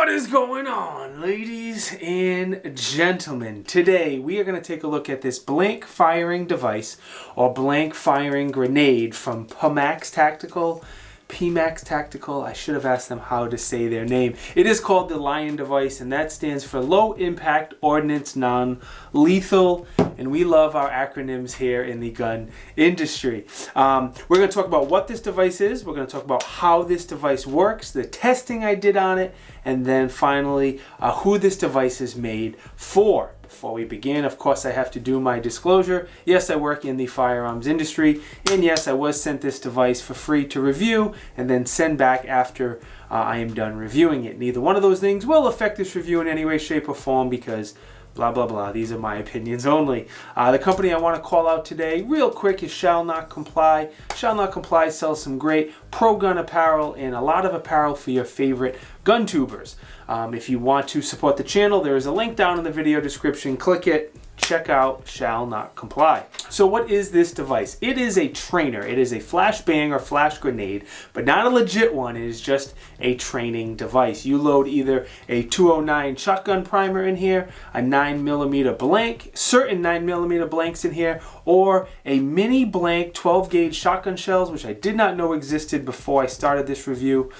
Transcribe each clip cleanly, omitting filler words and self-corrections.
What is going on, ladies and gentlemen? Today we are going to take a look at this blank firing device or blank firing grenade from Pamax Tactical. Pamax Tactical, I should have asked them how to say their name. It is called the L.I.O.N device, and that stands for Low Impact Ordnance Non-Lethal. And we love our acronyms here in the gun industry. We're going to talk about what this device is. We're going to talk about how this device works, the testing I did on it, and then finally who this device is made for. Before we begin, of course, I have to do my disclosure. Yes, I work in the firearms industry, and yes, I was sent this device for free to review and then send back after I am done reviewing it. Neither one of those things will affect this review in any way, shape, or form because blah, blah, blah. These are my opinions only. The company I want to call out today, real quick, is Shall Not Comply. Shall Not Comply sells some great pro-gun apparel and a lot of apparel for your favorite gun tubers. If you want to support the channel, there is a link down in the video description. Click it. Check out Shall Not Comply. So what is this device? It is a trainer. It is a flashbang or flash grenade, but not a legit one. It is just a training device. You load either a 209 shotgun primer in here, a 9mm blank, certain 9mm blanks in here, or a mini blank 12 gauge shotgun shells, which I did not know existed before I started this review.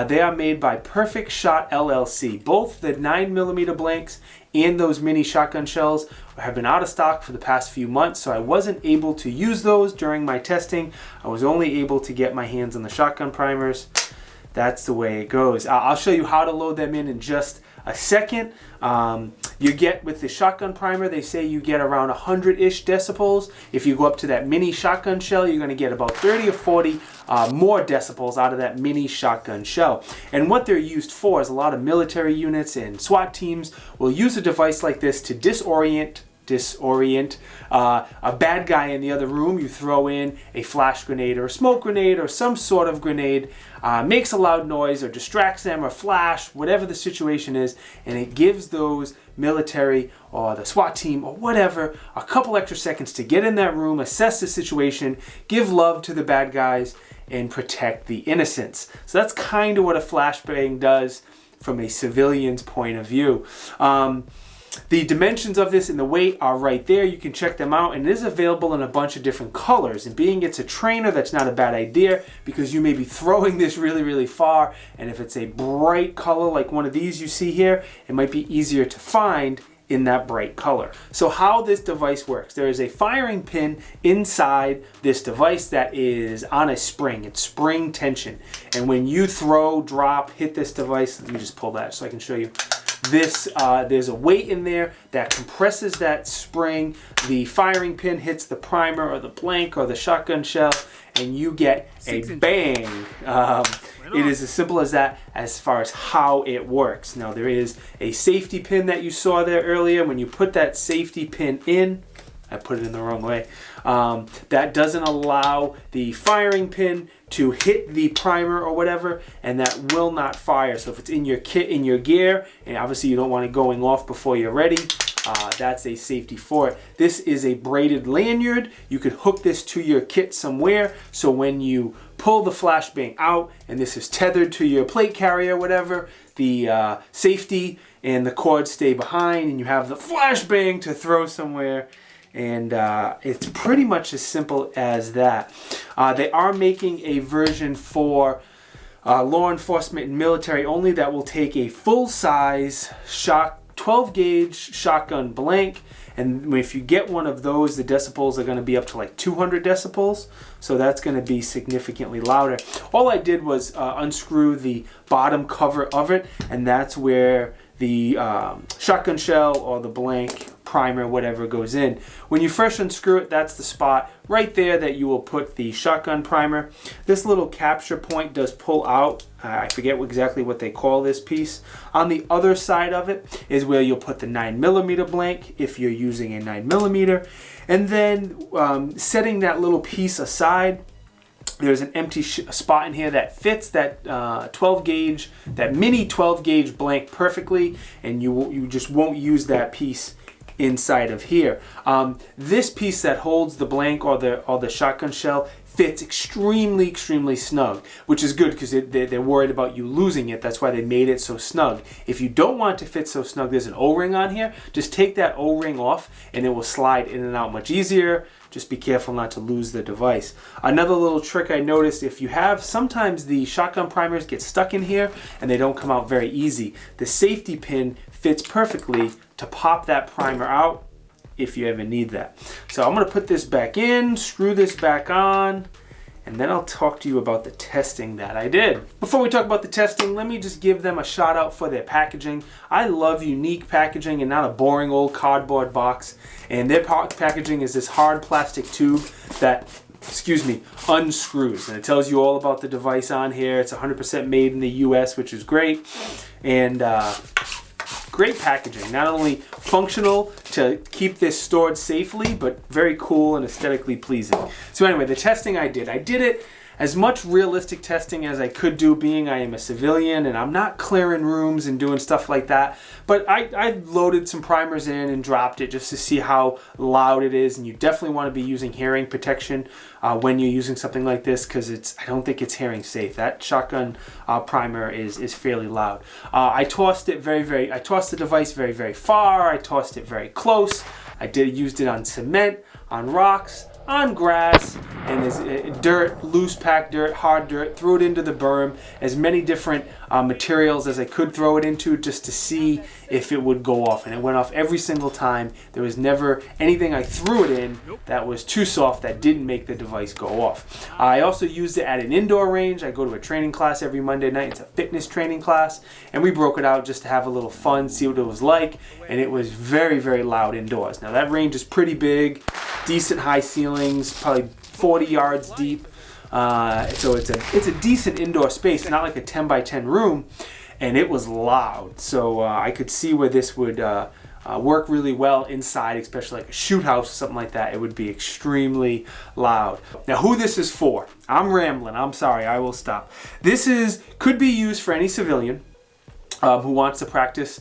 They are made by Perfect Shot LLC. Both the 9mm blanks and those mini shotgun shells have been out of stock for the past few months, so I wasn't able to use those during my testing. I was only able to get my hands on the shotgun primers. That's the way it goes. I'll show you how to load them in just a second. You get with the shotgun primer, they say you get around 100-ish decibels. If you go up to that mini shotgun shell, you're going to get about 30 or 40 more decibels out of that mini shotgun shell. And what they're used for is a lot of military units and SWAT teams will use a device like this to disorient a bad guy in the other room. You throw in a flash grenade or a smoke grenade or some sort of grenade, makes a loud noise or distracts them or flash, whatever the situation is, and it gives those military or the SWAT team or whatever a couple extra seconds to get in that room, assess the situation, give love to the bad guys, and protect the innocents. So that's kind of what a flashbang does from a civilian's point of view. The dimensions of this and the weight are right there. You can check them out, and it is available in a bunch of different colors. And being it's a trainer, that's not a bad idea because you may be throwing this really, really far. And if it's a bright color like one of these you see here, it might be easier to find in that bright color. So how this device works, there is a firing pin inside this device that is on a spring. It's spring tension. And when you throw, drop, hit this device, let me just pull that so I can show you. This there's a weight in there that compresses that spring. The firing pin hits the primer or the blank or the shotgun shell, and you get a bang. It is as simple as that as far as how it works. Now there is a safety pin that you saw there earlier. When you put that safety pin in, I put it in the wrong way. That doesn't allow the firing pin to hit the primer or whatever, and that will not fire. So if it's in your kit, in your gear, and obviously you don't want it going off before you're ready, that's a safety for it. This is a braided lanyard. You could hook this to your kit somewhere, so when you pull the flashbang out, and this is tethered to your plate carrier, whatever, the safety and the cord stay behind, and you have the flashbang to throw somewhere. And it's pretty much as simple as that. They are making a version for law enforcement and military only that will take a full-size 12 gauge shotgun blank, and if you get one of those, the decibels are going to be up to like 200 decibels, so that's going to be significantly louder. All I did was unscrew the bottom cover of it, and that's where the shotgun shell or the blank primer, whatever, goes in. When you first unscrew it, that's the spot right there that you will put the shotgun primer. This little capture point does pull out. I forget exactly what they call this piece. On the other side of it is where you'll put the 9mm blank if you're using a 9mm. And then setting that little piece aside, there's an empty spot in here that fits that 12 gauge, that mini 12 gauge blank perfectly, and you just won't use that piece inside of here. This piece that holds the blank or the shotgun shell fits extremely snug, which is good because they're worried about you losing it. That's why they made it so snug. If you don't want it to fit so snug, there's an O-ring on here. Just take that O-ring off and it will slide in and out much easier. Just be careful not to lose the device. Another little trick I noticed, if you have, sometimes the shotgun primers get stuck in here and they don't come out very easy. The safety pin fits perfectly to pop that primer out if you ever need that. So I'm going to put this back in, screw this back on, and then I'll talk to you about the testing that I did. Before we talk about the testing, let me just give them a shout out for their packaging. I love unique packaging and not a boring old cardboard box. And their packaging is this hard plastic tube that, unscrews. And it tells you all about the device on here. It's 100% made in the US, which is great. And great packaging, not only functional to keep this stored safely, but very cool and aesthetically pleasing. So anyway, the testing I did it as much realistic testing as I could do, being I am a civilian and I'm not clearing rooms and doing stuff like that. But I loaded some primers in and dropped it just to see how loud it is. And you definitely want to be using hearing protection when you're using something like this, because I don't think it's hearing safe. That shotgun primer is fairly loud. I tossed it I tossed the device very far. I tossed it very close. I used it on cement, on rocks, on grass, and there's dirt, loose packed dirt, hard dirt. Threw it into the berm, as many different materials as I could throw it into, just to see if it would go off. And it went off every single time. There was never anything I threw it in that was too soft that didn't make the device go off. I also used it at an indoor range. I go to a training class every Monday night. It's a fitness training class, and we broke it out just to have a little fun, see what it was like. And it was very loud indoors. Now that range is pretty big, decent high ceilings, probably 40 yards deep. So it's a decent indoor space, not like a 10 by 10 room, and it was loud. So I could see where this would work really well inside, especially like a shoot house or something like that. It would be extremely loud. Now, who this is for? I'm rambling. I'm sorry. I will stop. This could be used for any civilian who wants to practice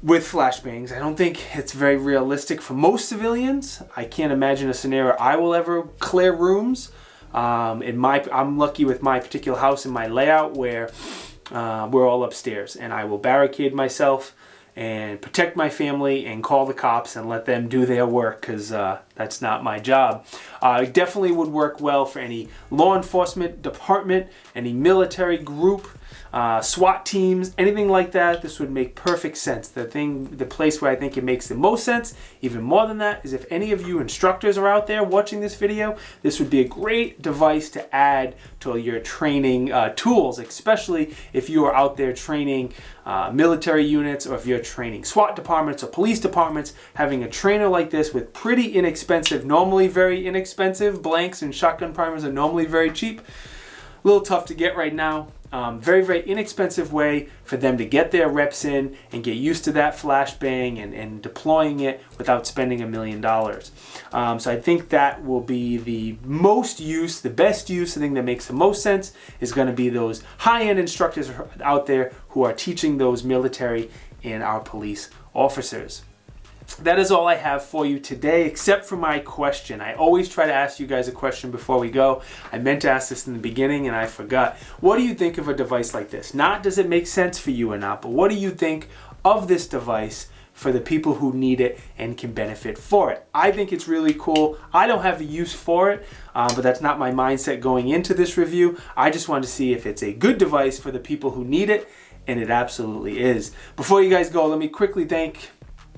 with flashbangs. I don't think it's very realistic for most civilians. I can't imagine a scenario I will ever clear rooms. I'm lucky with my particular house and my layout where we're all upstairs, and I will barricade myself and protect my family and call the cops and let them do their work, because that's not my job. It definitely would work well for any law enforcement department, any military group, SWAT teams, anything like that. This would make perfect sense. The place where I think it makes the most sense, even more than that, is if any of you instructors are out there watching this video, this would be a great device to add to your training tools, especially if you are out there training military units, or if you're training SWAT departments or police departments. Having a trainer like this with pretty inexpensive, normally very inexpensive blanks and shotgun primers are normally very cheap. A little tough to get right now. Very inexpensive way for them to get their reps in and get used to that flashbang and deploying it without spending $1 million. So I think that will be the best use. The thing that makes the most sense is going to be those high-end instructors out there who are teaching those military and our police officers. That is all I have for you today, except for my question. I always try to ask you guys a question before we go. I meant to ask this in the beginning and I forgot. What do you think of a device like this? Not does it make sense for you or not, but what do you think of this device for the people who need it and can benefit for it? I think it's really cool. I don't have a use for it, but that's not my mindset going into this review. I just wanted to see if it's a good device for the people who need it, and it absolutely is. Before you guys go, let me quickly thank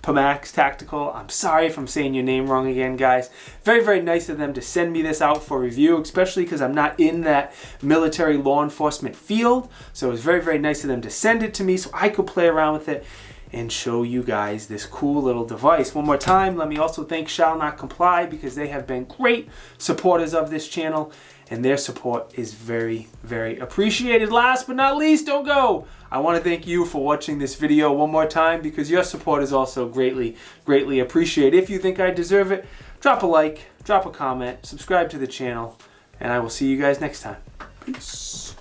Pamax Tactical. I'm sorry if I'm saying your name wrong again, guys. Very nice of them to send me this out for review, especially because I'm not in that military law enforcement field. So it was very nice of them to send it to me so I could play around with it and show you guys this cool little device. One more time, let me also thank Shall Not Comply, because they have been great supporters of this channel, and their support is very appreciated. Last but not least, don't go. I want to thank you for watching this video one more time, because your support is also greatly appreciated. If you think I deserve it, drop a like, drop a comment, subscribe to the channel, and I will see you guys next time. Peace.